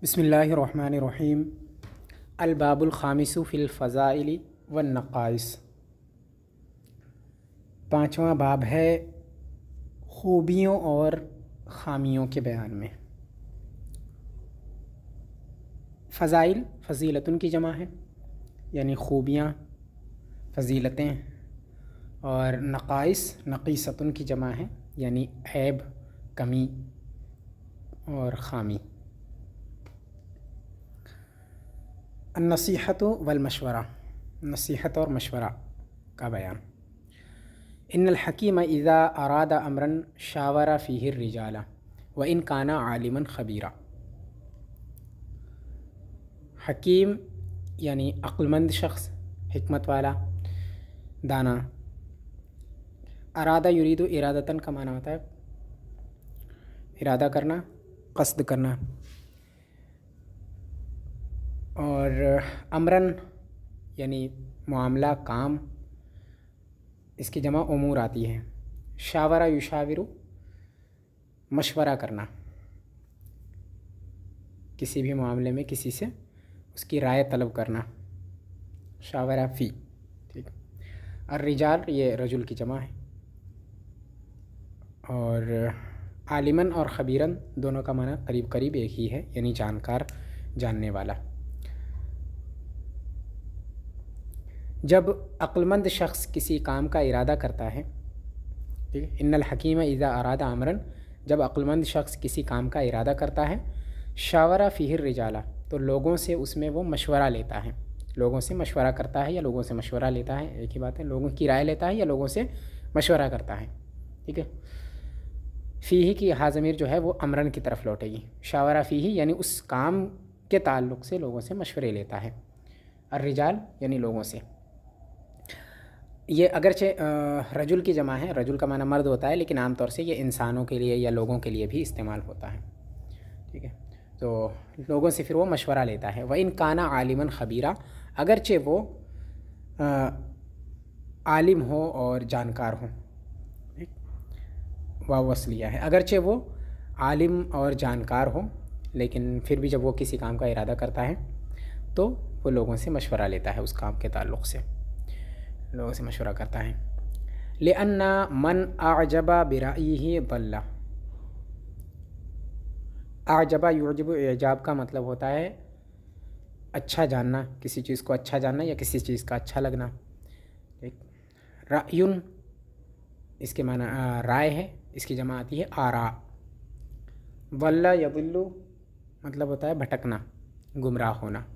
बिस्मिल्लाहिर्रहमानिर्रहीम। अल-बाबुल ख़ामिसु fill फ़ज़ाइल one नक़ाइस। पाँचवा बाब है खूबियों और ख़ामियों के बयान में। फ़ज़ाइल फ़ज़ीलतुन की जमा है, यानी खूबियाँ, फ़ज़ीलतें, और नक़ाइस नक़ीसतुन की जमा है, यानी ऐब, कमी और ख़ामी। नसीहत वल मशवरा, नसीहत और मशवरा का बयान। इन्नल हकीम इज़ा अरादा अमरन शावरा फ़ीहि रिजाला व इन काना आलिमन ख़बीरा। हकीम यानी अक्लमंद शख्स, हिकमत वाला, दाना। अरादा युरीदु इरादतन का माना होता है इरादा करना, क़स्द करना। और अमरन यानी मामला, काम, इसकी जमा उमूर आती है। शावरा युशाविरु, मशवरा करना, किसी भी मामले में किसी से उसकी राय तलब करना, शावरा फ़ी। ठीक। और रिजाल ये रजुल की जमा है। और आलिमन और ख़बीरन दोनों का माना करीब करीब एक ही है, यानी जानकार, जानने वाला। जब अक्लमंद शख्स किसी काम का इरादा करता है, ठीक है, इन्नल हकीम इज़ा अरादा अमरन, जब अक्लमंद शख्स किसी काम का इरादा करता है, शावरा फ़ीहि रिजाला, तो लोगों से उसमें वो मशवरा लेता है। लोगों से मशवरा करता है या लोगों से मशवरा लेता है, एक ही बात है। लोगों की राय लेता है या लोगों से मशवरा करता है। ठीक है। फ़ीही की हाज़मीर जो है वो अमरन की तरफ लौटेगी। शावरा फ़ीही यानी उस काम के ताल्लुक़ से लोगों से मशवरे लेता है। और रिजाल यानी लोगों से। ये अगरचे रजुल की जमा है, रजुल का माना मर्द होता है, लेकिन आमतौर से ये इंसानों के लिए या लोगों के लिए भी इस्तेमाल होता है। ठीक है। तो लोगों से फिर वो मशवरा लेता है। व इन काना आलिमन ख़बीरा, अगरचे वो आलिम हो और जानकार हो। वाह वसलिया है, अगरचे वो आलिम और जानकार हो, लेकिन फिर भी जब वो किसी काम का इरादा करता है तो वो लोगों से मशवरा लेता है, उस काम के ताल्लुक़ से लोगों से मशवरा करता है। लिअन्ना मन आजबा बिराइही दल्ला। आजबा युजबु, एजाब का मतलब होता है अच्छा जानना, किसी चीज़ को अच्छा जानना या किसी चीज़ का अच्छा लगना। एक रायुन इसके माना राय है, इसकी जमा आती है आरा। वल्ला यदुल्लु मतलब होता है भटकना, गुमराह होना।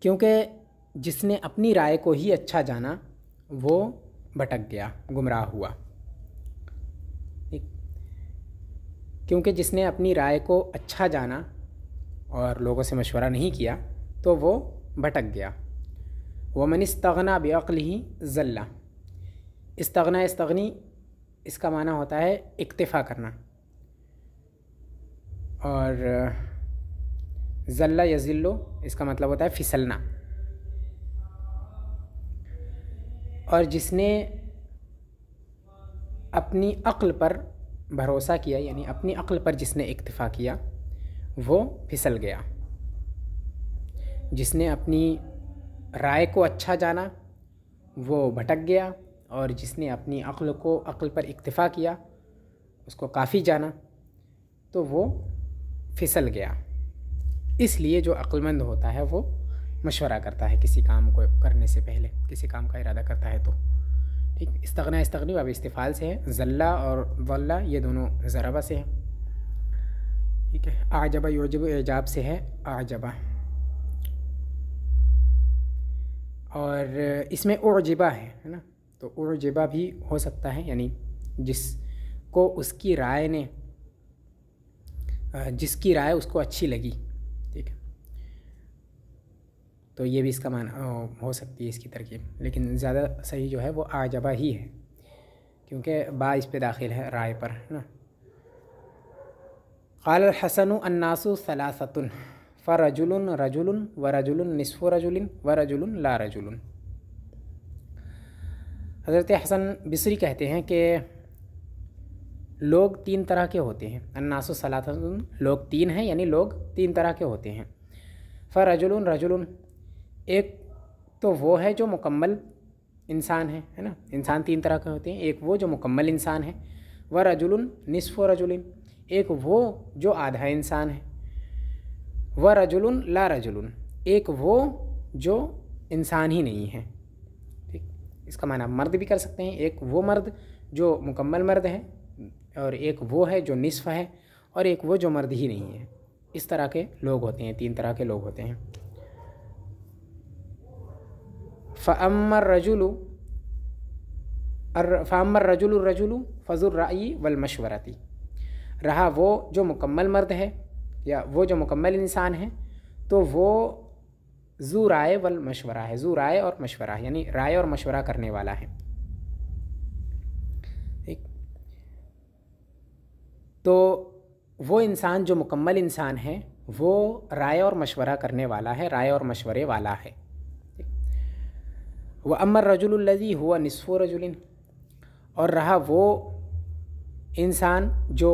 क्योंकि जिसने अपनी राय को ही अच्छा जाना वो भटक गया, गुमराह हुआ। क्योंकि जिसने अपनी राय को अच्छा जाना और लोगों से मशवरा नहीं किया तो वो भटक गया। वमन इस्तगना बिअक्लिही ज़ल्ला। इस्तगना, इस्तगनी इसका माना होता है इक्तिफ़ा करना। और ज़ल्ला यज़िल्लु इसका मतलब होता है फिसलना। और जिसने अपनी अक्ल पर भरोसा किया, यानी अपनी अक्ल पर जिसने इक्तिफ़ा किया वो फिसल गया। जिसने अपनी राय को अच्छा जाना वो भटक गया, और जिसने अपनी अक्ल पर इक्तिफ़ा किया, उसको काफ़ी जाना, तो वो फिसल गया। इसलिए जो अक्लमंद होता है वो मशवरा करता है किसी काम को करने से पहले, किसी काम का इरादा करता है तो। ठीक। इस्तगना, इस्तगनी अब इस्तिफ़ाल से है। ज़ल्ला और वल्ला ये दोनों ज़रबा से हैं। ठीक है। आजबा युजबु एजाब से है आजबा। और इसमें उजिबा है ना, तो उजिबा भी हो सकता है, यानी जिसको उसकी राय ने, जिसकी राय उसको अच्छी लगी। ठीक है। तो ये भी इसका मान हो सकती है इसकी तरकीब, लेकिन ज़्यादा सही जो है वो आजबा ही है, क्योंकि बा इस पे दाखिल है राय पर, है ना। क़ाल हसनु अन्नासु सलासतुन फ़रजुलुन रजुलुन व रजुलुन निस्फ़ु रजुलिन व रजुलुन ला रजुलुन। हज़रत हसन बिसरी कहते हैं कि लोग तीन तरह के होते हैं। अन्नासु सलासतुन, लोग तीन हैं, यानी लोग तीन तरह के होते हैं। फ़रजुलुन रजुलुन, एक तो वो है जो मुकम्मल इंसान है ना, इंसान तीन तरह के होते हैं। एक वो जो मुकम्मल इंसान है, व रजुलुन निस्फ़ु रजुलिन, एक वो जो आधा इंसान है, व रजुलुन ला रजुलुन, एक वो जो इंसान ही नहीं है। ठीक, इसका माना मर्द भी कर सकते हैं, एक वो मर्द जो मुकम्मल मर्द है, और एक वो है जो निस्फ़ है, और एक वो जो मर्द ही नहीं है। इस तरह के लोग होते हैं, तीन तरह के लोग होते हैं। फ़अम्मर रजुलु रजुलु फ़ज़ुर राई वल मशवरती, रहा वो जो मुकम्मल मर्द है या वो जो मुकम्मल इंसान है, तो वो ज़ू राय वल मशवरा है, ज़ू राय और मशवरा, यानी राय और मशवरा करने वाला है। ठीक, तो वो इंसान जो मुकम्मल इंसान है वो राय और मशवरा करने वाला है, राय और मशवरे वाला है। व अम्मर रजुलुल्लज़ी हुआ निस्फ़ु रजुलिन, और रहा वो इंसान जो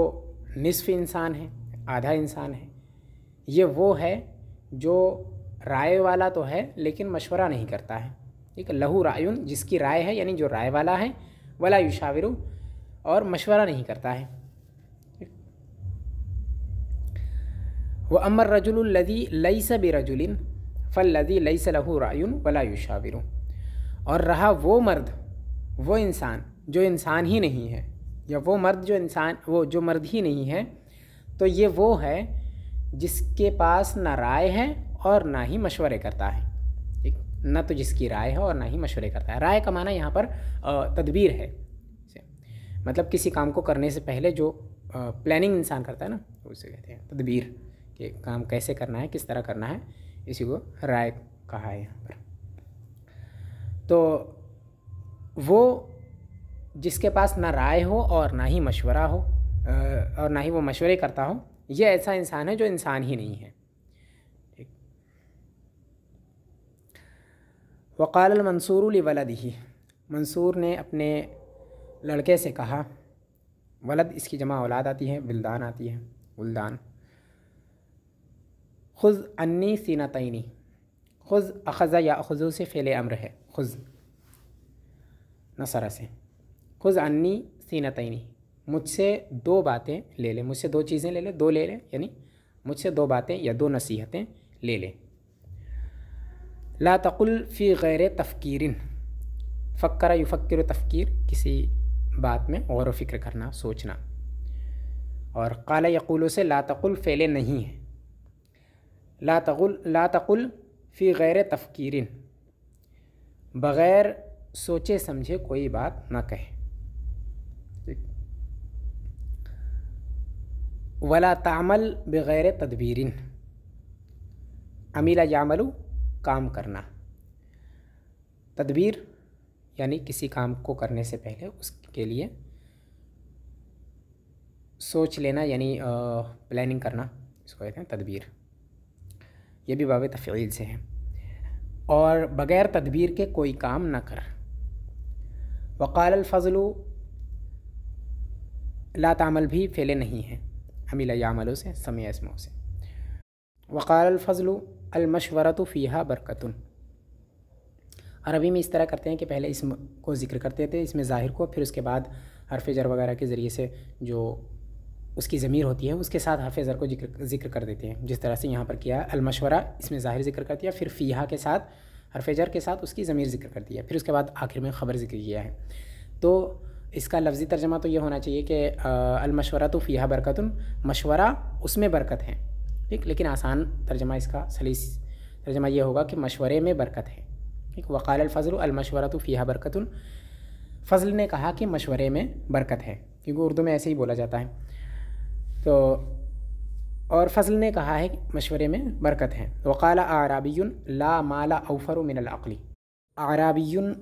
निस्फ़ इंसान है, आधा इंसान है, ये वो है जो राय वाला तो है लेकिन मशवरा नहीं करता है। ठीक है, लहू रायुन, जिसकी राय है, यानी जो राय वाला है, वला युशाविरु, और मशवरा नहीं करता है। व अम्मर रजुलुल्लज़ी लैसा बिरजुलिन फ़ल्लज़ी लैसा लहू रायुन वला युशाविरु, और रहा वो मर्द, वो इंसान जो इंसान ही नहीं है, या वो मर्द जो इंसान, वो जो मर्द ही नहीं है, तो ये वो है जिसके पास ना राय है और ना ही मशवरे करता है। ठीक, ना तो जिसकी राय है और ना ही मशवरे करता है। राय का माना यहाँ पर तदबीर है, मतलब किसी काम को करने से पहले जो प्लानिंग इंसान करता है ना, उसे कहते हैं तदबीर, कि काम कैसे करना है, किस तरह करना है, इसी को राय कहा है यहाँ पर। तो वो जिसके पास ना राय हो और ना ही मशवरा हो, और ना ही वो मशवरे करता हो, ये ऐसा इंसान है जो इंसान ही नहीं है। ठीक, वक़ाल मंसूर लिवलदिही, मंसूर ने अपने लड़के से कहा, वलद इसकी जमा औलाद आती है, विल्दान आती है, वुल्दान। खुज़ अन्नी सीनतैनी, खुज़ अख़ज़ा या अख़ुज़ु से फ़ेल अम्र है, खुज़ नसरा से, खुज़ अन्नी सीनतैनी, मुझसे दो बातें ले ले, मुझसे दो चीज़ें ले ले, दो ले ले, यानी मुझसे दो बातें या दो नसीहतें ले ले। ला तक़ुल फ़ी गैर तफ़कीरिन, फ़क्कर युफ़क्किर तफ़कीर, किसी बात में गौर व फ़िक्र करना, सोचना। और क़ाल यक़ूलु से ला तक़ुल फ़ेले नहीं है, ला तक़ुल फ़ी गैर तफ़कीरिन, बग़ैर सोचे समझे कोई बात ना कहे। वला तामल बग़ैर तदबीरिन, अमीला यामलु, काम करना, तदबीर यानी किसी काम को करने से पहले उसके लिए सोच लेना, यानी प्लानिंग करना, इसको कहते हैं तदबीर। ये भी बाब तफ़ईल से है। और बग़ैर तदबीर के कोई काम न कर। वक़ाल अल-फ़ज़लु, ला तामल भी फ़ेले नहीं है, अमीला यामलों से, समय इसमों से। वक़ाल अल-फ़ज़लु अल-मशवरतु फ़ीहा बरकतुन, अरबी में इस तरह करते हैं कि पहले इसम को ज़िक्र करते थे, इसमें ज़ाहिर को, फिर उसके बाद हर्फ़ जर वगैरह के ज़रिए से जो उसकी ज़मीर होती है उसके साथ हर्फ़ जर को ज़िक्र कर देते हैं, जिस तरह से यहाँ पर किया। अल-मशवरा इसमें ज़ाहिर ज़िक्र कर दिया, फिर फ़ीहा के साथ हर्फ़ जर के साथ उसकी ज़मीर ज़िक्र कर दिया, फिर उसके बाद आखिर में ख़बर ज़िक्र किया है। तो इसका लफ्ज़ी तर्जमा तो ये होना चाहिए कि अल-मशवरतु फ़ीहा बरकतुन, मशवरा उसमें बरकत है। ठीक, लेकिन आसान तर्जमा इसका सलीस तर्जमा ये होगा कि मशवरे में बरकत है। ठीक, वक़ाल अल-फ़ज़लु अल-मशवरतु फ़ीहा बरकतुन, फ़ज़ल ने कहा कि मशवरे में बरकत है, क्योंकि उर्दू में ऐसे ही बोला जाता है। तो और फ़ज़ल ने कहा है कि मशवरे में बरकत है। वक़ाल आराबियुन ला माला औफ़रु मिनल अक़ली, आराबियुन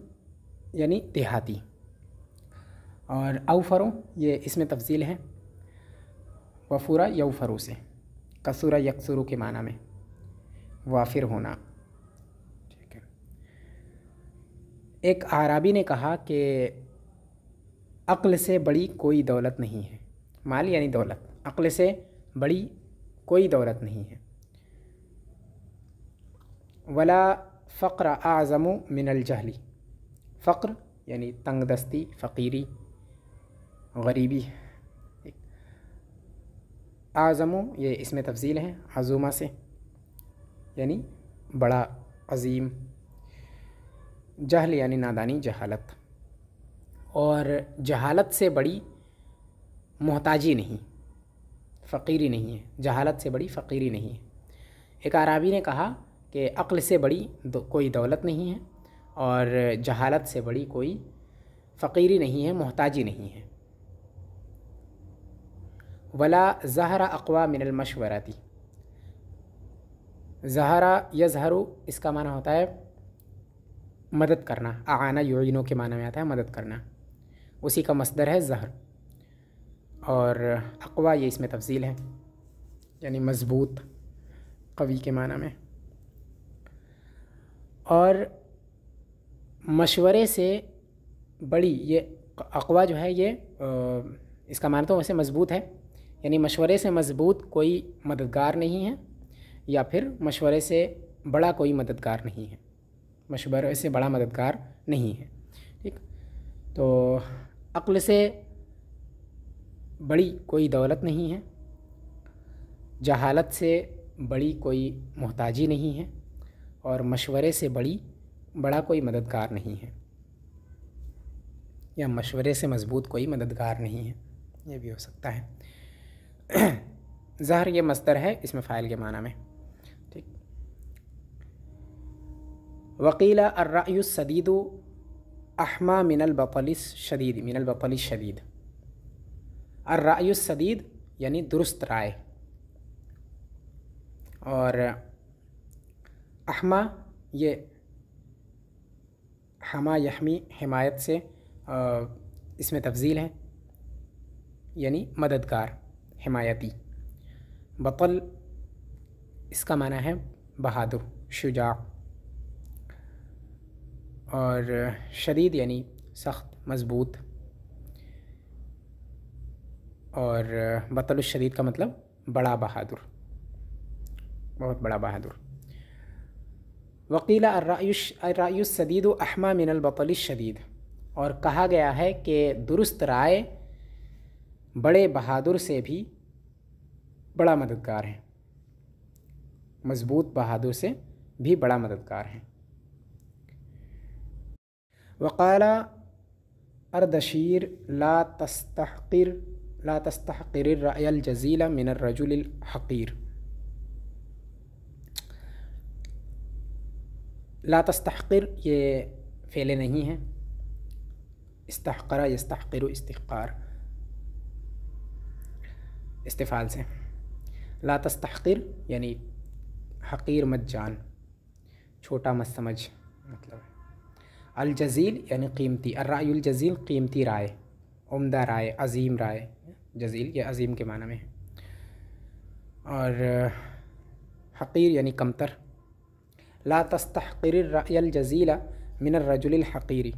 यानी देहाती, और औफ़रु ये इसमें तफ़ज़ील है, वफ़ुरा यौफ़रु से, कसूरा यकसुरु के माना में वाफिर होना। ठीक है, एक आराबी ने कहा कि अक़ल से बड़ी कोई दौलत नहीं है, माल यानी दौलत, अक्ल से बड़ी कोई दौलत नहीं है। वला फ़क्र आज़मु मिनल जहली, फ़क्र यानी तंगदस्ती, फ़कीरी, गरीबी। आज़मु ये इसमें तफ़ज़ील है अज़ुमा से, यानी बड़ा, अज़ीम। जहल यानी नादानी, जहालत। और जहालत से बड़ी मोहताजी नहीं, फ़कीरी नहीं है, जहालत से बड़ी फ़कीरी नहीं है। एक आराबी ने कहा कि अक्ल से बड़ी कोई दौलत नहीं है और जहालत से बड़ी कोई फ़कीरी नहीं है, मोहताजी नहीं है। वला ज़हरा अक़वा मिनल मशवरती, ज़हरा यज़हरु इसका माना होता है मदद करना, आना युइनु के माना में आता है मदद करना, उसी का मस्दर है ज़हर। और अक़वा ये इसमें तफ़ज़ील है, यानी मज़बूत, कवी के माना में। और मशवरे से बड़ी, ये अक़वा जो है ये इसका माना तो वैसे मज़बूत है, यानी मशवरे से मज़बूत कोई मददगार नहीं है, या फिर मशवरे से बड़ा कोई मददगार नहीं है, मशवरे से बड़ा मददगार नहीं है। ठीक, तो अक्ल से बड़ी कोई दौलत नहीं है, जहालत से बड़ी कोई मोहताजी नहीं है, और मशवरे से बड़ा कोई मददगार नहीं है, या मशवरे से मज़बूत कोई मददगार नहीं है, ये भी हो सकता है। ज़हर ये मस्दर है, इसमें फ़ाइल के माना में। ठीक, वक़ीला अर्रायुस सदीदु अहमा मिनल बतलिस शदीद, मिनल बतलिस शदीद। अर्रायुस सदीद यानी दुरुस्त राय, और अहमा ये हमा यहमी हिमायत से इसमें तफ़ज़ील है, यानी मददगार, हिमायती। बतल इसका माना है बहादुर, शुजा। और शदीद यानी सख्त, मज़बूत। और बतल शदीद का मतलब बड़ा बहादुर, बहुत बड़ा बहादुर। वक़ीला अर्रायुस सदीदु अहमा मिनल बतल शदीद, और कहा गया है कि दुरुस्त राय बड़े बहादुर से भी बड़ा मददगार है, मज़बूत बहादुर से भी बड़ा मददगार है। वक़ाला अर्दशीर ला तस्तहक़िर रअयल जज़ीला मिनर रजुलिल हक़ीर। ला तस्तहक़िर ये फ़ेले नहीं है, इस्तहक़रा यस्तहक़िरु इस्तिग़फ़ार इस्तिफ़ाल से। ला तस्तहक़िर यानी हक़ीर मत जान, छोटा मत समझ मतलब है। अल जज़ील यानी कीमती, अर्रायुल जज़ील कीमती राय, उम्दा राय, अज़ीम राय। जज़ील ये अज़ीम के माना में है। और हक़ीर यानी कमतर। ला तस्तहक़िर रअयल जज़ीला मिनर रजुलिल हक़ीरी,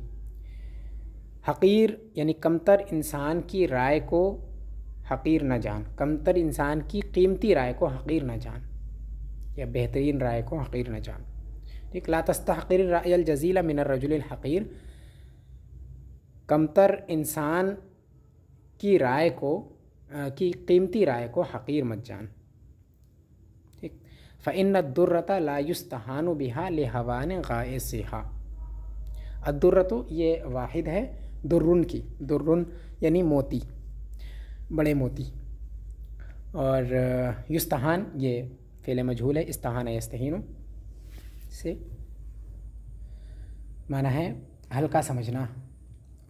हक़ीर यानी कमतर इंसान की राय को हक़ीर न जान, कमतर इंसान की कीमती राय को हक़ीर न जान, या बेहतरीन राय को हक़ीर न जान। ठीक, ला तस्तहक़िर रअयल जज़ीला मिनर रजुलिल हक़ीर, कमतर इंसान की राय को, की कीमती राय को हक़ीर मत जान। ठीक, फ़इन्न दुर्रता ला युस्तहानु बिहा लिहवान गाइसिहा। अद्दुर्रतु ये वाहिद है दुर्रुन की, दुर्रुन यानी मोती, बड़े मोती। और युस्तहान ये फ़ेल मजहूल है, इस्तहान यस्तहीनु से माना है हल्का समझना,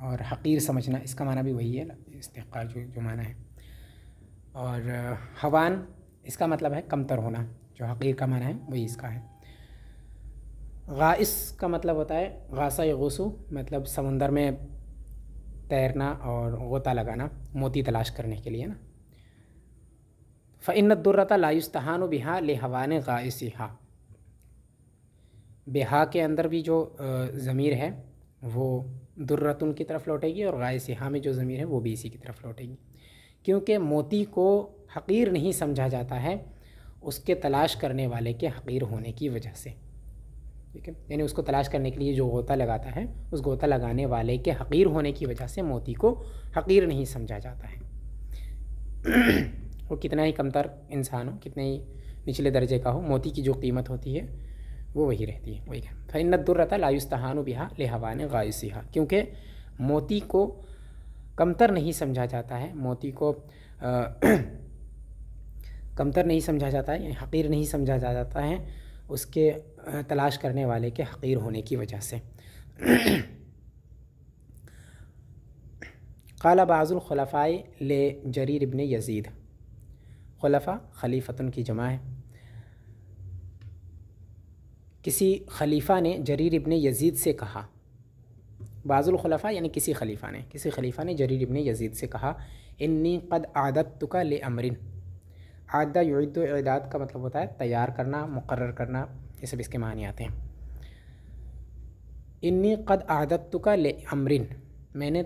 और हक़ीर समझना इसका माना भी वही है, इस्तिक़ार जो माना है। और हवान इसका मतलब है कमतर होना, जो हक़ीर का माना है वही इसका है। गाइस का मतलब होता है गासा यगूसु, मतलब समुंदर में तैरना और गोता लगाना, मोती तलाश करने के लिए ना। फ़इन्न दुर्रता ला युस्तहानु बिहा लिहवान गाइसिहा, बेहा के अंदर भी जो ज़मीर है वो दुर्रतुन की तरफ लौटेगी, और गाइसिहा में जो ज़मीर है वो भी इसी की तरफ लौटेगी। क्योंकि मोती को हक़ीर नहीं समझा जाता है उसके तलाश करने वाले के हक़ीर होने की वजह से। ठीक है, यानी उसको तलाश करने के लिए जो गोता लगाता है उस गोता लगाने वाले के हक़ीर होने की वजह से मोती को हक़ीर नहीं समझा जाता है। वो कितना ही कमतर इंसान हो, कितने ही निचले दर्जे का हो, मोती की जो कीमत होती है वो वही रहती है। वही फ़इन्न दुर्रता ला युस्तहानु बिहा लिहवान गाइसिहा, क्योंकि मोती को कमतर नहीं समझा जाता है, मोती को कमतर नहीं समझा जाता है, हक़ीर नहीं समझा जाता है उसके तलाश करने वाले के हक़ीर होने की वजह से। क़ाला बाज़ुल खुलफ़ाए ले जरीर इब्न यज़ीद, खुलफ़ा खलीफ़तुन की जमा है। किसी खलीफ़ा ने जरीर इब्न यज़ीद से कहा, बाज़ुल खुलफ़ा यानी किसी खलीफ़ा ने जरीर इब्न यज़ीद से कहा, इन्नी क़द आदतुका ले अमरिन। आदा युइद्दु इदाद का मतलब होता है तैयार करना, मुकर्रर करना, ये सब इसके मानी आते हैं। इन्नी क़द आदतुका ले अमरिन, मैंने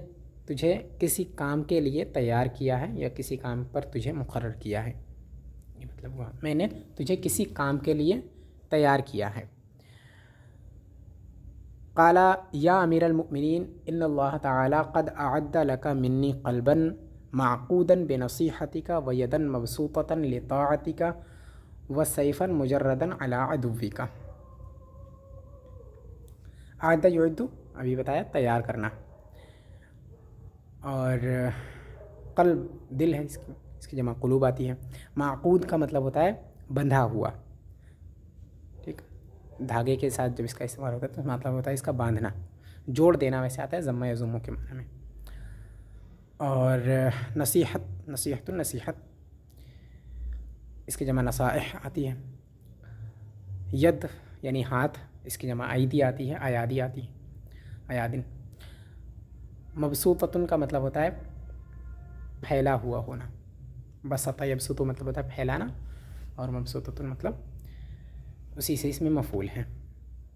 तुझे किसी काम के लिए तैयार किया है या किसी काम पर तुझे मुकर्रर किया है, ये मतलब हुआ मैंने तुझे किसी काम के लिए तैयार किया है। क़ाला या अमीरल मुमिनीन इन्नल्लाह तआला क़द अअद्द लका मिन्नी क़ल्बन माक़ूदन बिनसीहतिका व यदन मबसूततन लिताअतिका व सैफ़न मुजर्रदन अला अदुव्विका। आदा युद्दु अभी बताया तैयार करना, और क़ल्ब दिल है, इसकी जमा क़ुलूब आती है। माक़ूद का मतलब होता है बंधा हुआ, ठीक, धागे के साथ जब इसका इस्तेमाल होता है तो मतलब होता है इसका बांधना, जोड़ देना, वैसे आता है ज़म्मा यज़ुम्मु के माने में। और नसीहत इसकी जमा नसाइह आती है। यद यानी हाथ, इसकी जमा आयदी आती है, अयादी आती है, अयादिन। मबसूततुन का मतलब होता है फैला हुआ होना, बसता यबसुतु मतलब होता है फैलाना, और मबसूततुन मतलब उसी से इसमें मफ़ूल है।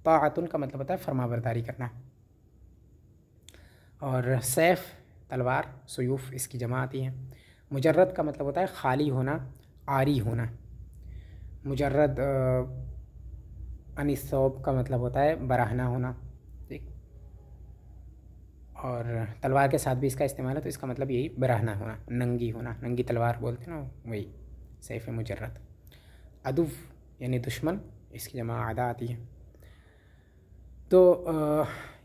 ताअतुन का मतलब होता है फरमाबरदारी करना। और सैफ़ तलवार, सुयूफ़ इसकी जमा आती है। मुजर्रद का मतलब होता है खाली होना, आरी होना। मुजर्रद अनिस्सौब का मतलब होता है बराहना होना, ठीक। और तलवार के साथ भी इसका इस्तेमाल है तो इसका मतलब यही बराहना होना, नंगी होना, नंगी तलवार बोलते हैं ना, वही सैफ़ मुजर्रद। अदुव यानी दुश्मन, इसकी जमा आदा आती है। तो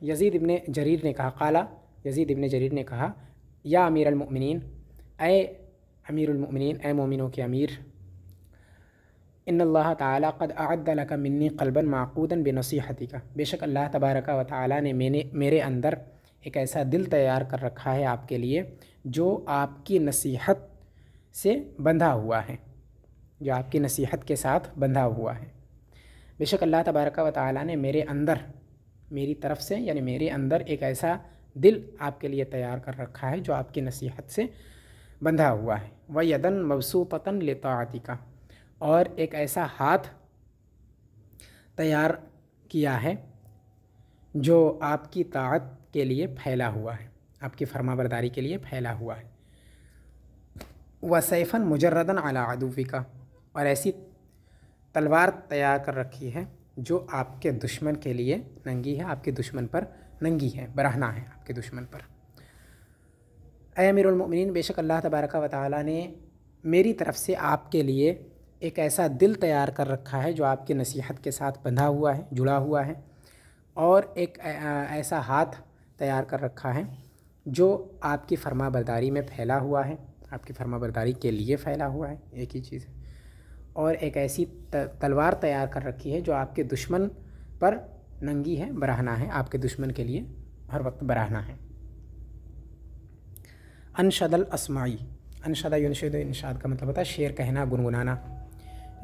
यज़ीद इब्न जरीर ने कहा, क़ाला यज़ीद इब्न जरीर ने कहा, या अमीरुल मुमिनीन, ऐ अमीरुल मुमिनीन, ऐ मोमिनों के अमीर, इन्नल्लाह ताला क़द अअद्द लका मिन्नी क़ल्बन माक़ूदन बिनसीहतिका, बेशक अल्लाह तबारका व ताला ने मेरे अंदर एक ऐसा दिल तैयार कर रखा है आपके लिए जो आपकी नसीहत से बंधा हुआ है, जो आपकी नसीहत के साथ बंधा हुआ है। बेशक अल्लाह तबारका व ताला ने मेरे अंदर, मेरी तरफ से यानी मेरे अंदर एक ऐसा दिल आपके लिए तैयार कर रखा है जो आपकी नसीहत से बंधा हुआ है। व यदन मबसूततन लिताअतिका, और एक ऐसा हाथ तैयार किया है जो आपकी ताअत के लिए फैला हुआ है, आपकी फरमाबरदारी के लिए फैला हुआ है। व सैफ़न मुजर्रदन अला अदुव्विका, और ऐसी तलवार तैयार कर रखी है जो आपके दुश्मन के लिए नंगी है, आपके दुश्मन पर नंगी है, बराहना है आपके दुश्मन पर। ऐ अमीरुल मुमिनीन, बेशक अल्लाह तबारका व तआला ने मेरी तरफ से आपके लिए एक ऐसा दिल तैयार कर रखा है जो आपकी नसीहत के साथ बंधा हुआ है, जुड़ा हुआ है, और एक ऐसा हाथ तैयार कर रखा है जो आपकी फरमाबरदारी में फैला हुआ है, आपकी फरमाबरदारी के लिए फैला हुआ है, एक ही चीज़ है। और एक ऐसी तलवार तैयार कर रखी है जो आपके दुश्मन पर नंगी है, बराहना है, आपके दुश्मन के लिए हर वक्त बराहना है। अनशदल अस्माई, अनशदा युनशद, इनशाद का मतलब होता है शेर कहना, गुनगुनाना।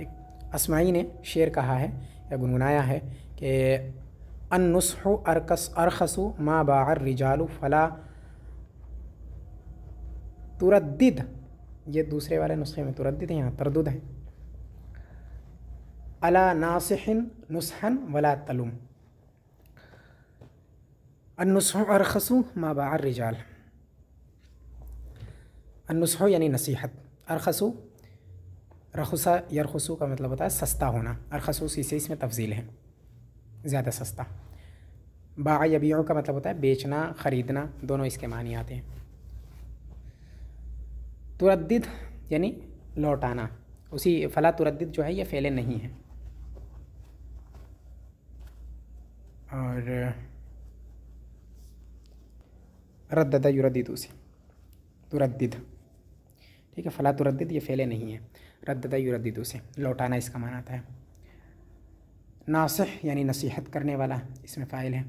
एक अस्माई ने शेर कहा है या गुनगुनाया है कि अन्नुस्हु अरखसु मा बाअर रिजालु फला तुरद्दिद, ये दूसरे वाले नुस्खे में तुरद्दिद है, यहाँ तरदुद है। अला नासिहिन नुसहन वला तलुम, अन्नुस्हु अरखसु मा बाअर रिजालु फला तुरद्दिद, ये दूसरे वाले नुस्खे में तुरद्दिद है, यहाँ तरदुद है। अला नासिहिन नुसहन वला तलुम, अन्नुस्हु अरखसु मा बाअर रिजालु फला तुरद्दिद, ये दूसरे वाले नुस्खे में तुरद्दिद है, यहाँ तरदुद है। अन्नुस्हु अरखसु मा बाअर रिजाल, अन्नुस्ह यानी नसीहत। अरखसु, रखुसा यरखुसु का मतलब होता है सस्ता होना। अरखसु से इसमें तफजील है, ज़्यादा सस्ता। बा यबीउ का मतलब होता है बेचना, ख़रीदना, दोनों इसके मानी आते हैं। तुरद्दिद यानी लौटाना। उसी फला तुरद्दिद जो है ये फ़ेले नहीं है। और रद्दद युरद्दिदु से तुरद्दिद, ठीक है। फला तुरद्दिद ये फ़ेले नहीं है। रद्दद युरद्दिदु से लौटाना इसका माना आता है। नासिह यानी नसीहत करने वाला, इसमें फ़ाइल है।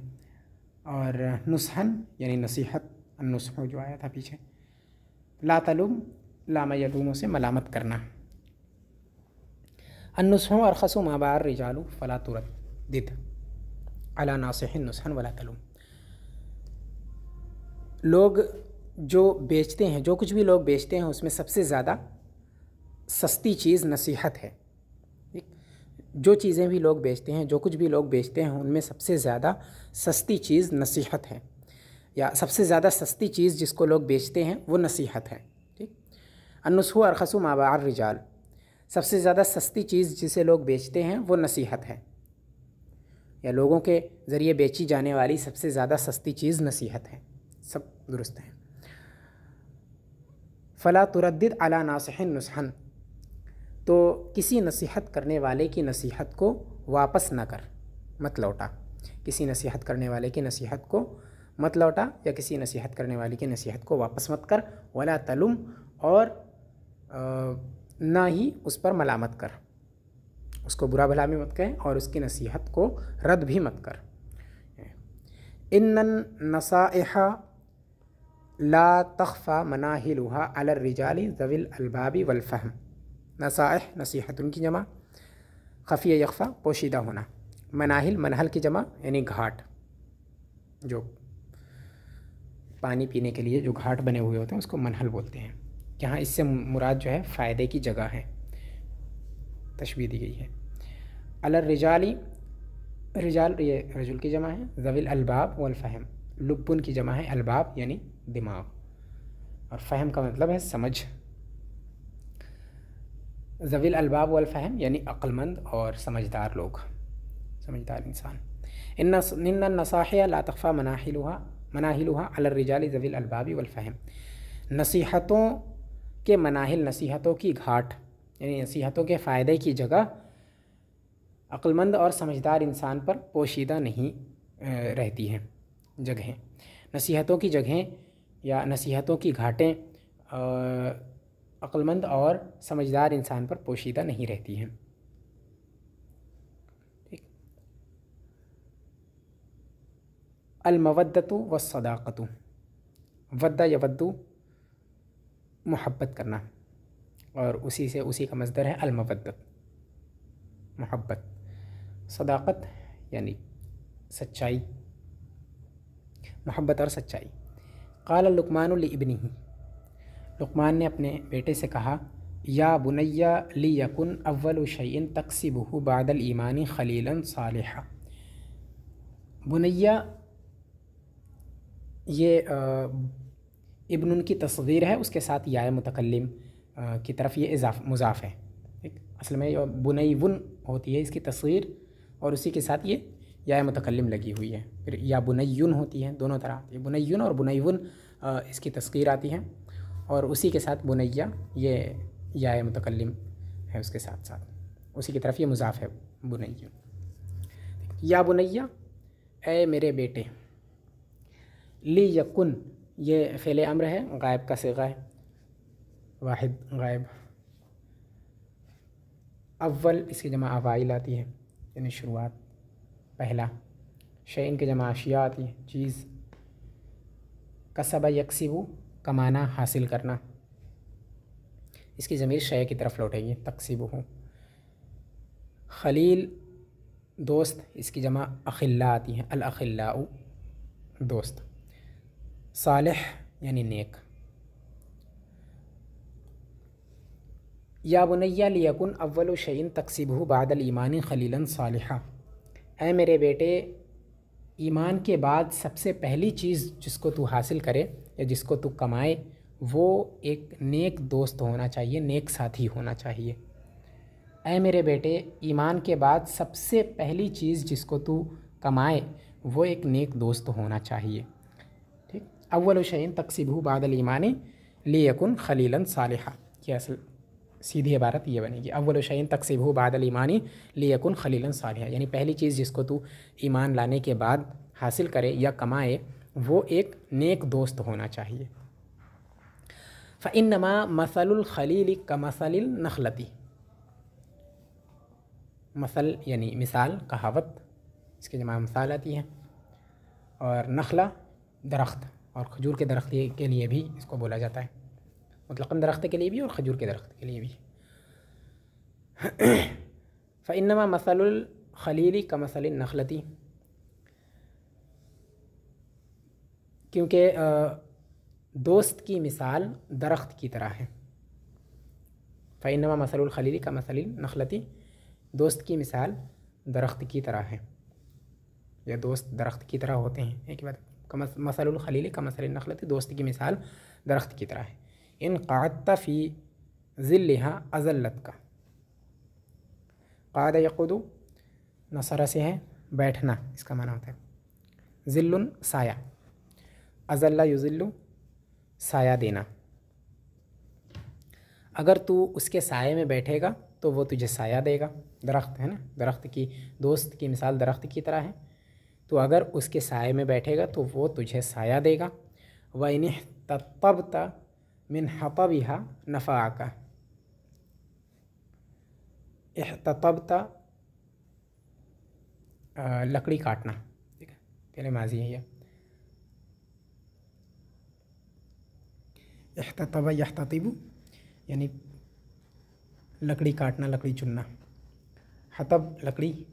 और नुसहन यानी नसीहत, अन्नुस्ह जो आया था पीछे। ला तलुम, लाम यलूमों से मलामत करना। अन्नुस्ह अरखसु मा बार रिजालु फला तुरद्दिद अला नासिहिन नुसहन वला तलुम। लोग जो बेचते हैं, जो कुछ भी लोग बेचते हैं, उसमें सबसे ज़्यादा सस्ती चीज़ नसीहत है। जो चीज़ें भी लोग बेचते हैं, जो कुछ भी लोग बेचते हैं, उनमें सबसे ज़्यादा सस्ती चीज़ नसीहत है, या सबसे ज़्यादा सस्ती चीज़ जिसको लोग बेचते हैं वो नसीहत है, ठीक। अन्नुस्हु अरखसु मा बार रिजाल, सबसे ज़्यादा सस्ती चीज़ जिसे लोग बेचते हैं वो नसीहत है, या लोगों के ज़रिए बेची जाने वाली सबसे ज़्यादा सस्ती चीज़ नसीहत है। सब दुरुस्त है। फ़ला तुरद्दिद अला नासिहिन नुसहन, तो किसी नसीहत करने वाले की नसीहत को वापस न कर, मत लौटा। किसी नसीहत करने वाले की नसीहत को मत लौटा, या किसी नसीहत करने वाले की नसीहत को वापस मत कर। वला तलुम, और ना ही उस पर मलामत कर, उसको बुरा भला भी मत कहें और उसकी नसीहत को रद्द भी मत कर। इन्नन नसाइहा ला तख्फा मनाहिलुहा अला रिजाली ज़विल अलबाबी वल फ़हम। नसाइह नसीहतुन की जमा, खफिया यख्फा पोशीदा होना। मनाहिल मनहल की जमा यानी घाट, जो पानी पीने के लिए जो घाट बने हुए होते हैं उसको मनहल बोलते हैं। यहाँ इससे मुराद जो है फ़ायदे की जगह है, तशबीह दी गई है। अला रिजाली, रिजाल ये रजुल की जमा है। ज़विल अलबाब वल फ़हम, लुब्बुन की जमा है। अलबाब यानी दिमाग, और फ़हम का मतलब है समझ। ज़विल अलबाब वल फ़हम यानी अक्लमंद और समझदार लोग, समझदार इंसान। इन्ना नसाहिया ला तख्फा मनाहिलुहा अला रिजाली ज़विल अलबाबी वल फ़हम। नसीहतों के मनाहिल, नसीहतों की घाट यानी नसीहतों के फ़ायदे की जगह अक्लमंद और समझदार इंसान पर पोशीदा नहीं रहती हैं जगहें। नसीहतों की जगहें या नसीहतों की घाटें अक्लमंद और समझदार इंसान पर पोशीदा नहीं रहती हैं, ठीक। अलमवद्दतु वस्सदाक़तु, वद्दा यवद्दु मोहब्बत करना, और उसी का मज़दर है अलमवद्दत, मोहब्बत। सदाक़त यानी सच्चाई, मोहब्बत और सच्चाई। क़ाल लुक़मान लिइब्निही, लुक़मान ने अपने बेटे से कहा, या बुनैया लियकुन अव्वलु शैइन तक्सिबुहु बादल ईमानी खलीलन सालिहा। बुनैया ये इब्नुन की तस्गीर है, उसके साथ या मुतकल्लिम की तरफ ये मुज़ाफ़ है, ठीक। असल में बुनैवुन होती है इसकी तस्गीर, और उसी के साथ ये या मुतकल्लिम लगी हुई है। फिर या बुनैयुन होती है, दोनों तरह आती है। बुनैयुन और बुनैवुन इसकी तस्गीर आती हैं, और उसी के साथ बुनैया ये या मुतकल्लिम है उसके साथ साथ, उसी की तरफ ये मुज़ाफ़ है बुनैयुन। या बुनैया, ए मेरे बेटे। ली यकुन ये फ़ेल अम्र है, गायब का सिगा है, वाहिद गायब। अव्वल इसकी जमा अवाइल आती है यानी शुरुआत, पहला। शैइन की जमा अशिया आती है, चीज़। कसब यकसिबु कमाना, हासिल करना, इसकी ज़मीर शय की तरफ लौटेगी, तक्सिबुहु। खलील दोस्त, इसकी जमा अखिल्ला आती है, अल अखिल्लाउ दोस्त। सालिह यानी नेक। या बुनैया लियकुन अव्वलु शैइन तक्सिबुहु बादल ईमानी खलीलन सालिहा। ऐ मेरे बेटे, ईमान के बाद सबसे पहली चीज़ जिसको तू हासिल करे या जिसको तू कमाए वो एक नेक दोस्त होना चाहिए, नेक साथी होना चाहिए। ऐ मेरे बेटे, ईमान के बाद सबसे पहली चीज़ जिसको तू कमाए वो एक नेक दोस्त होना चाहिए। ठीक, अव्वल शैइन तक्सिबहु बादल ईमानी लियकुन खलीलन सालिहा, ये असल सीधी इबारत ये बनेगी, अव्वल शैइन तक्सिबहु बादल ईमानी लियकुन खलीलन सालिहा, यानी पहली चीज़ जिसको तू ईमान लाने के बाद हासिल करे या कमाए वो एक नेक दोस्त होना चाहिए। फ़इन्नमा मसलुल खलील कमसलिल नखलती, मसल यानी मिसाल, कहावत, इसके जमा मिसाल आती है। और नखला दरख्त, और खजूर के दरख्त के लिए भी इसको बोला जाता है, मुतलक़न दरख्त के लिए भी और खजूर के दरख्त के लिए भी। फ़इन्नमा मसलुल खलील कमसलिन नखलती, क्योंकि दोस्त की मिसाल दरख्त की तरह है। फ़इन्नमा मसलुल खलील कमसलिन नखलती, दोस्त की मिसाल दरख्त की तरह है, या दोस्त दरख्त की तरह होते हैं, एक बात। मसलुल खलील कमसलिन नखलती, दोस्त की मिसाल दरख्त की तरह है। इन क़अदत फ़ी ज़िल्लिहा अज़ल्लत का, क़अद यक़ुदु नसरा से है बैठना, इसका माना होता है। ज़िल्लुन साया, अज़ल्ला युज़िल्लु साया देना। अगर तू उसके साये में बैठेगा तो वो तुझे साया देगा, दरख्त है ना, दरख्त की, दोस्त की मिसाल दरख्त की तरह है। तो अगर उसके साये में बैठेगा तो वो तुझे साया देगा। व इन इह्ततब्ता मिन हतबिहा नफ़अका, इह्ततब्ता लकड़ी काटना, ठीक है, पहले माजी है यह। इह्ततब यह्ततिबु यानी लकड़ी काटना, लकड़ी चुनना। हतब लकड़ी,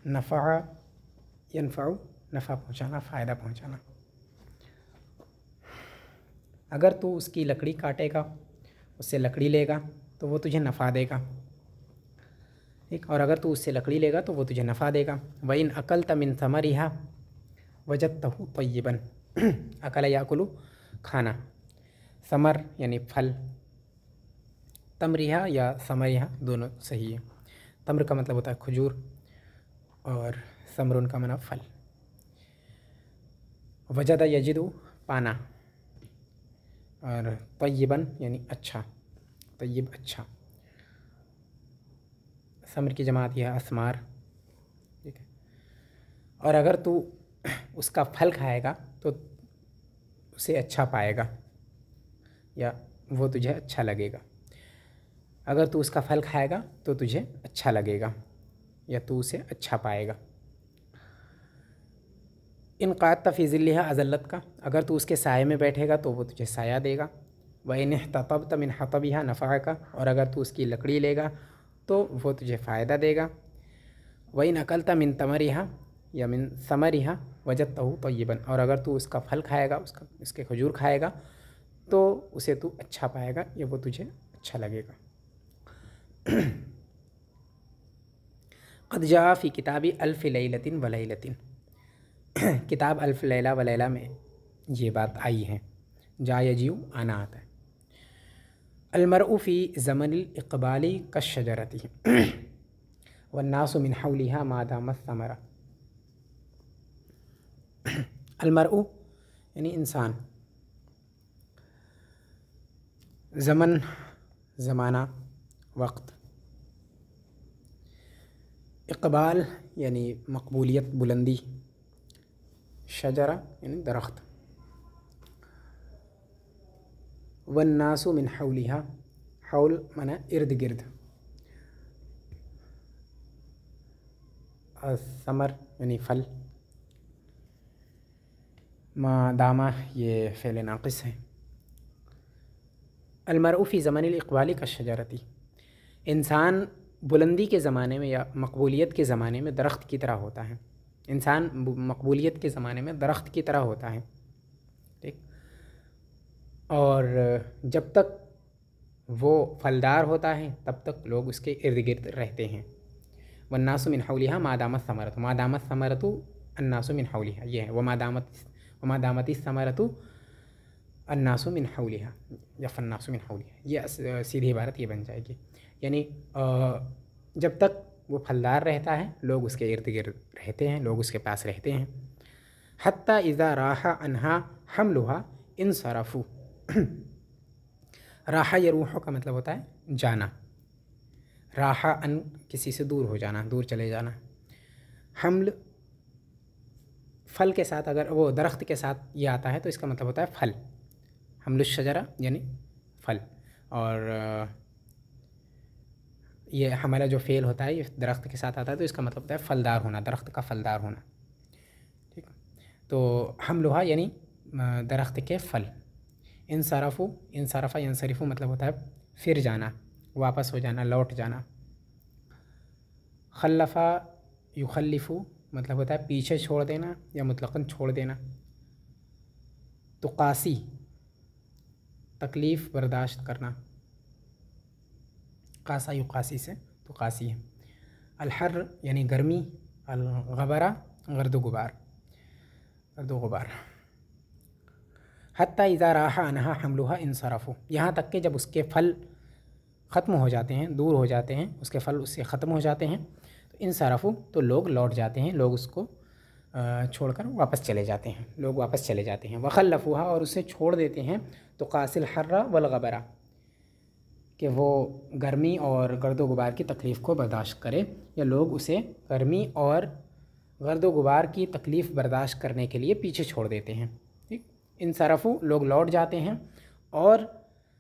नफ़ा यनफ़उ नफ़ा पहुँचाना, फ़ायदा पहुँचाना। अगर तू उसकी लकड़ी काटेगा, उससे लकड़ी लेगा तो वो तुझे नफ़ा देगा, ठीक। और अगर तू उससे लकड़ी लेगा तो वो तुझे नफ़ा देगा। व इन अकलत मिन समरिहा वजदतहु तय्यबन, अकल याकुलु खाना, समर यानी फल, तमरिहा या समरिहा दोनों सही है। तम्र का मतलब होता है खजूर और समरुन का माना फल। वजद यजिदु पाना, और तय्यबन यानी अच्छा, तय्यब अच्छा। समर की जमात यह असमार, ठीक है। और अगर तू उसका फल खाएगा तो उसे अच्छा पाएगा या वो तुझे अच्छा लगेगा। अगर तू उसका फल खाएगा तो तुझे अच्छा लगेगा या तू उसे अच्छा पाएगा। इन क़अदत फ़ी ज़िल्लिहा अज़ल्लत का, अगर तू उसके साये में बैठेगा तो वो तुझे साया देगा। व इन इह्ततब्त मिन हतबिहा नफ़अका, और अगर तू उसकी लकड़ी लेगा तो वो तुझे फ़ायदा देगा। व इन अकलत मिन तमरिहा या मिन समरिहा वजदतहु तय्यबन, और अगर तू उसका फल खाएगा, उसके खजूर खाएगा तो उसे तू अच्छा पाएगा या वो तुझे अच्छा लगेगा। क़द जा फ़ी किताबी अल्फ़ लैलतिन व लैलतिन, किताब अल्फ़ लैला व लैला में ये बात आई है। जा यजीउ आना आता है। अलमरउ फ़ी ज़मनिल इक़बाली कश्शजरति वन्नासु मिन हौलिहा मा दामत समरा। अलमरउ यानी इंसान, ज़मन ज़माना वक्त, इक़बाल यानी मकबूलियत बुलंदी, शजरा यानी दरख्त, वन्नासु मिन हौलिहा, हौल माना इर्द गिर्द, समर यानी फल, दामा ये फ़ेल नाक़िस है। अलमरउ फ़ी ज़मनिल इक़बाली कश्शजरति, इंसान बुलंदी के ज़माने में या मकबूलियत के ज़माने में दरख्त की तरह होता है। इंसान मकबूलियत के ज़माने में दरख्त की तरह होता है, ठीक। और जब तक वो फलदार होता है तब तक लोग उसके इर्द गिर्द रहते हैं। वन्नासु मिन हौलिहा मा दामत समरतु, मा दामत समरतु अन्नासु मिन हौलिहा, ये है। वमा दामती समरतु अन्नासु मिन हौलिहा या फन्नासु मिन हौलिहा, ये सीधी इबारत ये बन जाएगी। यानी जब तक वो फलदार रहता है लोग उसके इर्द गिर्द रहते हैं, लोग उसके पास रहते हैं। हत्ता इज़ा राहा अनहा हमलुहा इनसरफू। राहा यरूह का मतलब होता है जाना, राहा अन किसी से दूर हो जाना, दूर चले जाना। हमल फल के साथ, अगर वो दरख्त के साथ ये आता है तो इसका मतलब होता है फल, हमलुश शजरा यानी फल। और ये हमारा जो फ़ेल होता है ये दरख्त के साथ आता है तो इसका मतलब होता है फलदार होना, दरख्त का फलदार होना। ठीक, तो हमलुहा यानी दरख्त के फल। इंसरफू, इंसरफा यंसरिफू मतलब होता है फिर जाना, वापस हो जाना, लौट जाना। खल्लफ़ा युखल्लिफू मतलब होता है पीछे छोड़ देना या मुतलक़न छोड़ देना। तुक़ासी तकलीफ़ बर्दाश्त करना, कासा युक़ासी से तुक़ासी है। अलहर यानी गर्मी, अलगबरा गर्द गुबार, गर्द गुबार। हत्ता इज़ा राहा अनहा हमलुहा इंसरफू, यहाँ तक कि जब उसके फल ख़त्म हो जाते हैं, दूर हो जाते हैं, उसके फल उससे ख़त्म हो जाते हैं, तो इंसरफू तो लोग लौट जाते हैं, लोग उसको छोड़कर वापस चले जाते हैं, लोग वापस चले जाते हैं। वखल्लफूहा और उसे छोड़ देते हैं। तो कासिल हर्रा वल गबरा कि वो गर्मी और गर्दो गुबार की तकलीफ़ को बर्दाश्त करे, या लोग उसे गर्मी और गर्दो गुबार की तकलीफ़ बर्दाश्त करने के लिए पीछे छोड़ देते हैं। ठीक, इंसरफू लोग लौट जाते हैं और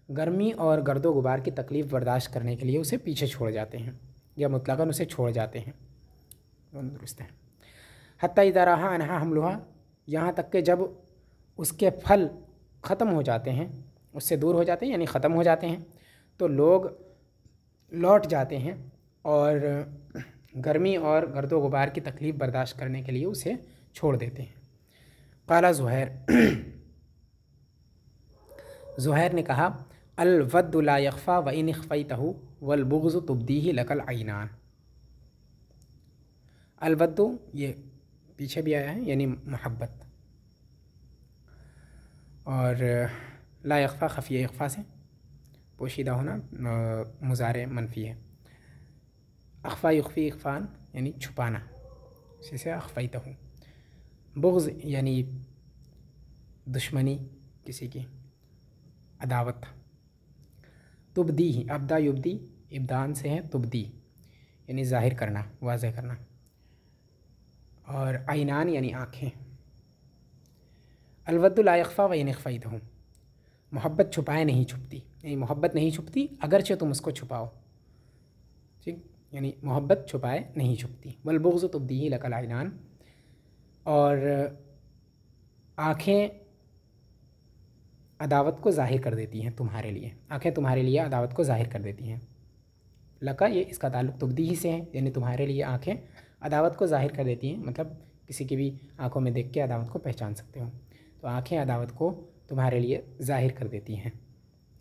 गर्मी और गर्दो गुबार की तकलीफ़ बर्दाश्त करने के लिए उसे पीछे छोड़ जाते हैं या मुतलक़न उसे छोड़ जाते हैं, दोनों दुरुस्त है। हत्ता इज़ा राहा अनहा हमलुहा, यहाँ तक कि जब उसके फल ख़त्म हो जाते हैं, उससे दूर हो जाते हैं यानी ख़त्म हो जाते हैं, तो लोग लौट जाते हैं और गर्मी और गर्दो गुबार की तकलीफ़ बर्दाश्त करने के लिए उसे छोड़ देते हैं। क़ाला ज़ुहैर, ज़ुहैर ने कहा अल-वद्दु ला यख़फ़ा व इन इख़फ़ैतहु वल बुग़्ज़ु तुब्दीही लकल ऐनान। अलवद्दु ये पीछे भी आया है यानी मोहब्बत, और ला यख़फ़ा ख़फ़िया इख़फ़ा से पोशीदा होना मुज़ारे मनफ़ी है। अख़फ़ा युख़फ़ी इख़फ़ान यानी छुपाना, इसी से अख़फ़ैतहु। बुग़्ज़ यानी दुश्मनी, किसी की अदावत। तुब्दी ही अब्दा युब्दी इब्दान से है, तुब्दी यानी ज़ाहिर करना, वाज़ह करना। और ऐनान यानी आँखें। अलवद्दु ला यख़फ़ा व इन इख़फ़ैतहु, मोहब्बत छुपाए नहीं छुपती, यानी मोहब्बत नहीं छुपती अगरचे तुम उसको छुपाओ। ठीक, यानी मोहब्बत छुपाए नहीं छुपती। वल बुग़्ज़ु तुब्दीही लकल ऐनान, और आँखें अदावत को ज़ाहिर कर देती हैं तुम्हारे लिए, आँखें तुम्हारे लिए अदावत को ज़ाहिर कर देती हैं। लका ये इसका ताल्लुक़ तुब्दीही से है, यानी तुम्हारे लिए आँखें अदावत को ज़ाहिर कर देती हैं, मतलब किसी की भी आँखों में देख के अदावत को पहचान सकते हो। तो आँखें अदावत को तुम्हारे लिए ज़ाहिर कर देती हैं।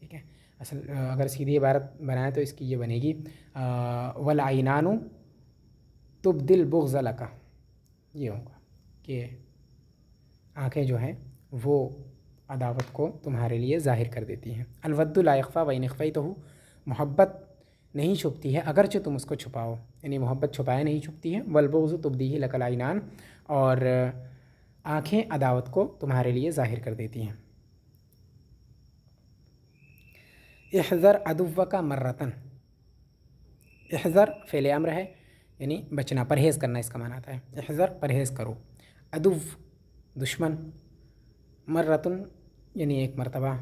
ठीक है, असल अगर सीधी इबारत बनाएं तो इसकी ये बनेगी वल ऐनानु तुब्दिल बुग़्ज़ लका, ये होगा कि आँखें जो हैं वो अदावत को तुम्हारे लिए ज़ाहिर कर देती हैं। अलवद्दु ला यख़फ़ा व इन इख़फ़ैतहु, मोहब्बत नहीं छुपती है अगरचे तुम उसको छुपाओ, यानी मोहब्बत छुपाए नहीं छुपती है। वल बुग़्ज़ु तुब्दीही लकल ऐनान, और आँखें अदावत को तुम्हारे लिए ज़ाहिर कर देती हैं। इहज़र अदुव्वका मर्रतन, इहज़र फ़ेल अम्र है यानी बचना, परहेज़ करना इसका माना आता है। इहज़र परहेज़ करो, अदुव दुश्मन, मर्रतन यानी एक मरतबा।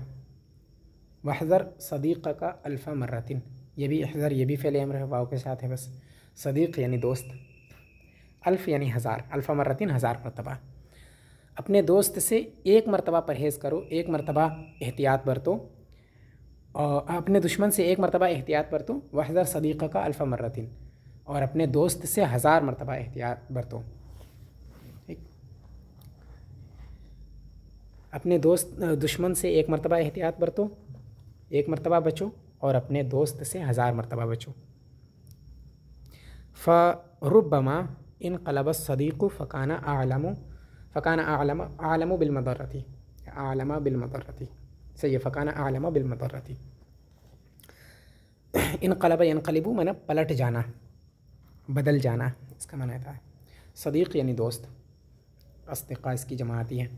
वहज़र सदीक़का अल्फ़ा मर्रतिन, ये भी इहज़र ये भी फ़ेल अम्र है, वाव के साथ है बस। सदीक़ यानी दोस्त, अल्फ़ यानी हज़ार, अल्फ़ा मर्रतिन हज़ार मरतबा। अपने दोस्त से एक मरतबा परहेज़ करो, एक मरतबा एहतियात बरतो, और अपने दुश्मन से एक मरतबा एहतियात बरतो। वहज़र सदीक़का अल्फ़ा मर्रतिन, और अपने दोस्त से 1000 मरतबा एहतियात बरतो। ठीक, अपने दुश्मन से एक मरतबा एहतियात बरतो, एक मरतबा बचो, और अपने दोस्त से 1000 मरतबा बचो। फ़रुब्बमा इनक़लब सदीक़ु फ़काना आलमु बिलमदर्रति, आलमा बिलमदर्रति। सही है, फ़काना आलम बिलमदर्रति। इनक़लब यनक़लिबु माने पलट जाना, बदल जाना, इसका माना है। सदीक़ यानी दोस्त, अस्दिक़ा इसकी जमाती है।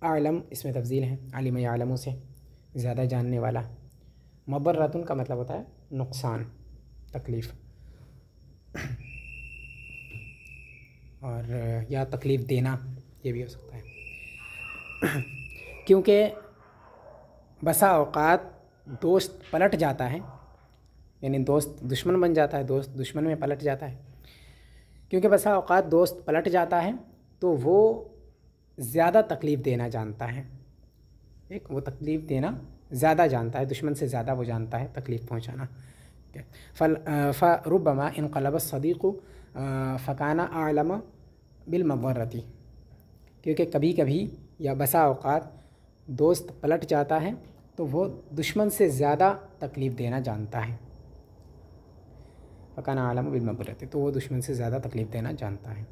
आलम इसमें तफ़ज़ील है, आलिम यालमु से ज़्यादा जानने वाला। मबर्रतुन का मतलब होता है नुकसान, तकलीफ़, और या तकलीफ़ देना, ये भी हो सकता है। क्योंकि बसा औक़ात दोस्त पलट जाता है, यानी दोस्त दुश्मन बन जाता है, दोस्त दुश्मन में पलट जाता है। क्योंकि बसा औक़ात दोस्त पलट जाता है तो वो ज़्यादा तकलीफ़ देना जानता है, एक वो तकलीफ़ देना ज़्यादा जानता है, दुश्मन से ज़्यादा वो जानता है तकलीफ़ पहुँचाना। फ़रुब्बमा इनक़लब सदीक़ु फ़काना आलम बिलमदर्रति, क्योंकि कभी कभी या बसा औक़ात दोस्त पलट जाता है तो वो दुश्मन से ज़्यादा तकलीफ़ देना जानता है। फ़काना आलम बिलमदर्रति, तो वो दुश्मन से ज़्यादा तकलीफ़ देना जानता है।